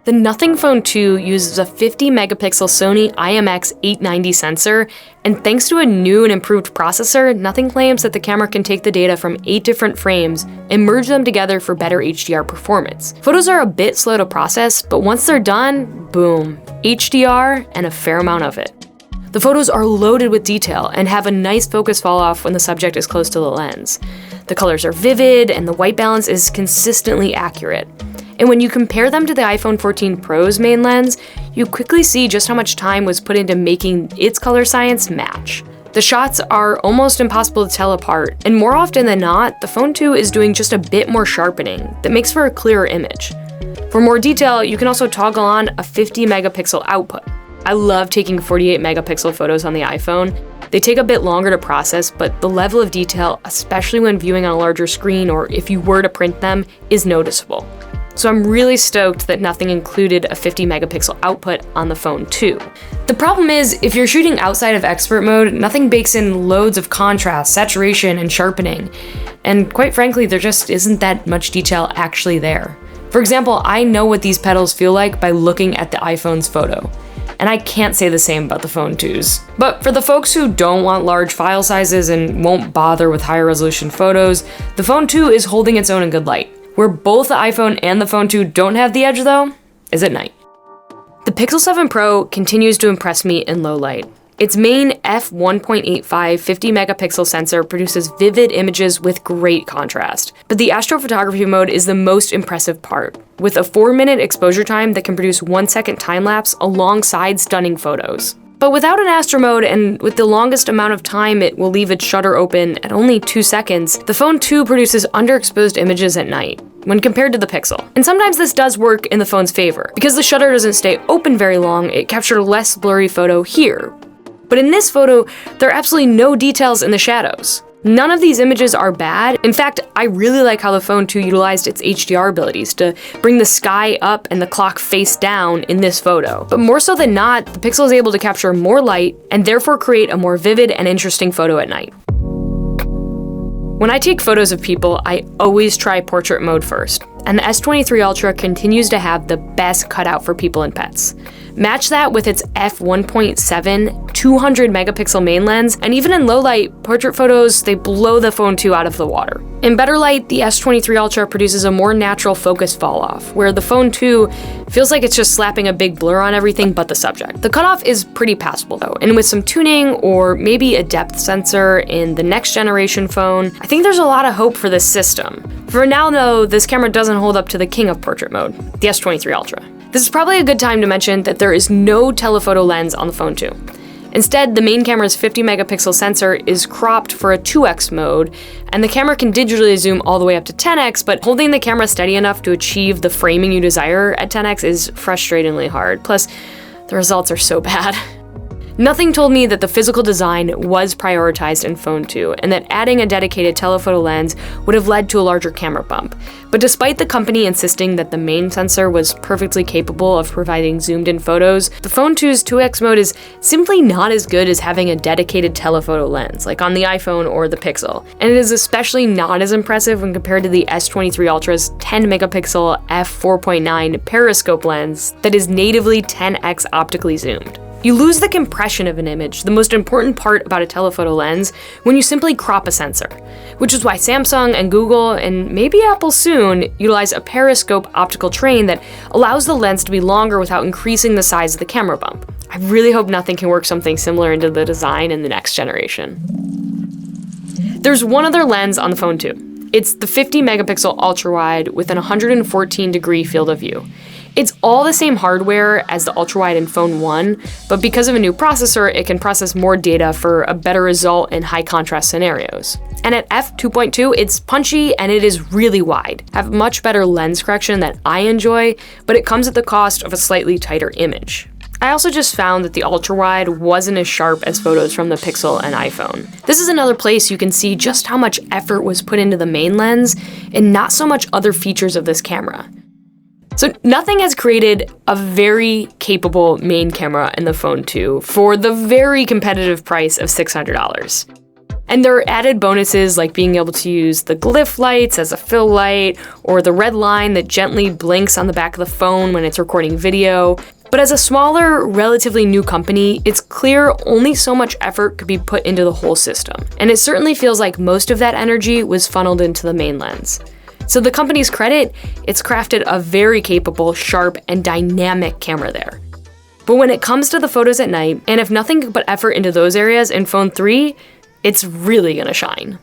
The Nothing Phone 2 uses a 50-megapixel Sony IMX890 sensor, and thanks to a new and improved processor, Nothing claims that the camera can take the data from 8 different frames and merge them together for better HDR performance. Photos are a bit slow to process, but once they're done, boom, HDR and a fair amount of it. The photos are loaded with detail and have a nice focus fall off when the subject is close to the lens. The colors are vivid and the white balance is consistently accurate. And when you compare them to the iPhone 14 Pro's main lens, you quickly see just how much time was put into making its color science match. The shots are almost impossible to tell apart, and more often than not, the Phone 2 is doing just a bit more sharpening that makes for a clearer image. For more detail, you can also toggle on a 50-megapixel output. I love taking 48-megapixel photos on the iPhone. They take a bit longer to process, but the level of detail, especially when viewing on a larger screen or if you were to print them, is noticeable. So I'm really stoked that Nothing included a 50-megapixel output on the Phone 2. The problem is, if you're shooting outside of expert mode, Nothing bakes in loads of contrast, saturation, and sharpening. And quite frankly, there just isn't that much detail actually there. For example, I know what these petals feel like by looking at the iPhone's photo. And I can't say the same about the Phone 2's. But for the folks who don't want large file sizes and won't bother with higher resolution photos, the Phone 2 is holding its own in good light. Where both the iPhone and the Phone 2 don't have the edge though, is at night. The Pixel 7 Pro continues to impress me in low light. Its main f1.85 50-megapixel sensor produces vivid images with great contrast. But the astrophotography mode is the most impressive part, with a 4-minute exposure time that can produce 1-second time-lapse alongside stunning photos. But without an astro mode, and with the longest amount of time it will leave its shutter open at only 2 seconds, the Phone 2 produces underexposed images at night, when compared to the Pixel. And sometimes this does work in the phone's favor. Because the shutter doesn't stay open very long, it captured a less blurry photo here. But in this photo, there are absolutely no details in the shadows. None of these images are bad. In fact, I really like how the Phone 2 utilized its HDR abilities to bring the sky up and the clock face down in this photo. But more so than not, the Pixel is able to capture more light and therefore create a more vivid and interesting photo at night. When I take photos of people, I always try portrait mode first, and the S23 Ultra continues to have the best cutout for people and pets. Match that with its f1.7 200-megapixel main lens, and even in low light, portrait photos, they blow the Phone 2 out of the water. In better light, the S23 Ultra produces a more natural focus fall-off, where the Phone 2 feels like it's just slapping a big blur on everything but the subject. The cutoff is pretty passable though, and with some tuning or maybe a depth sensor in the next generation phone, I think there's a lot of hope for this system. For now though, this camera doesn't hold up to the king of portrait mode, the S23 Ultra. This is probably a good time to mention that there is no telephoto lens on the Phone 2. Instead, the main camera's 50-megapixel sensor is cropped for a 2x mode, and the camera can digitally zoom all the way up to 10x, but holding the camera steady enough to achieve the framing you desire at 10x is frustratingly hard. Plus, the results are so bad. Nothing told me that the physical design was prioritized in Phone 2, and that adding a dedicated telephoto lens would have led to a larger camera bump. But despite the company insisting that the main sensor was perfectly capable of providing zoomed-in photos, the Phone 2's 2x mode is simply not as good as having a dedicated telephoto lens, like on the iPhone or the Pixel. And it is especially not as impressive when compared to the S23 Ultra's 10-megapixel f4.9 periscope lens that is natively 10x optically zoomed. You lose the compression of an image, the most important part about a telephoto lens, when you simply crop a sensor, which is why Samsung and Google, and maybe Apple soon, utilize a periscope optical train that allows the lens to be longer without increasing the size of the camera bump. I really hope Nothing can work something similar into the design in the next generation. There's one other lens on the Phone 2. It's the 50-megapixel ultra-wide with an 114-degree field of view. It's all the same hardware as the ultrawide in Phone 1, but because of a new processor, it can process more data for a better result in high contrast scenarios. And at f2.2, it's punchy and it is really wide. Have much better lens correction that I enjoy, but it comes at the cost of a slightly tighter image. I also just found that the ultrawide wasn't as sharp as photos from the Pixel and iPhone. This is another place you can see just how much effort was put into the main lens and not so much other features of this camera. So Nothing has created a very capable main camera in the Phone 2 for the very competitive price of $600. And there are added bonuses like being able to use the glyph lights as a fill light, or the red line that gently blinks on the back of the phone when it's recording video. But as a smaller, relatively new company, it's clear only so much effort could be put into the whole system. And it certainly feels like most of that energy was funneled into the main lens. So the company's credit, it's crafted a very capable, sharp, and dynamic camera there. But when it comes to the photos at night, and if nothing but effort into those areas in Phone 3, it's really gonna shine.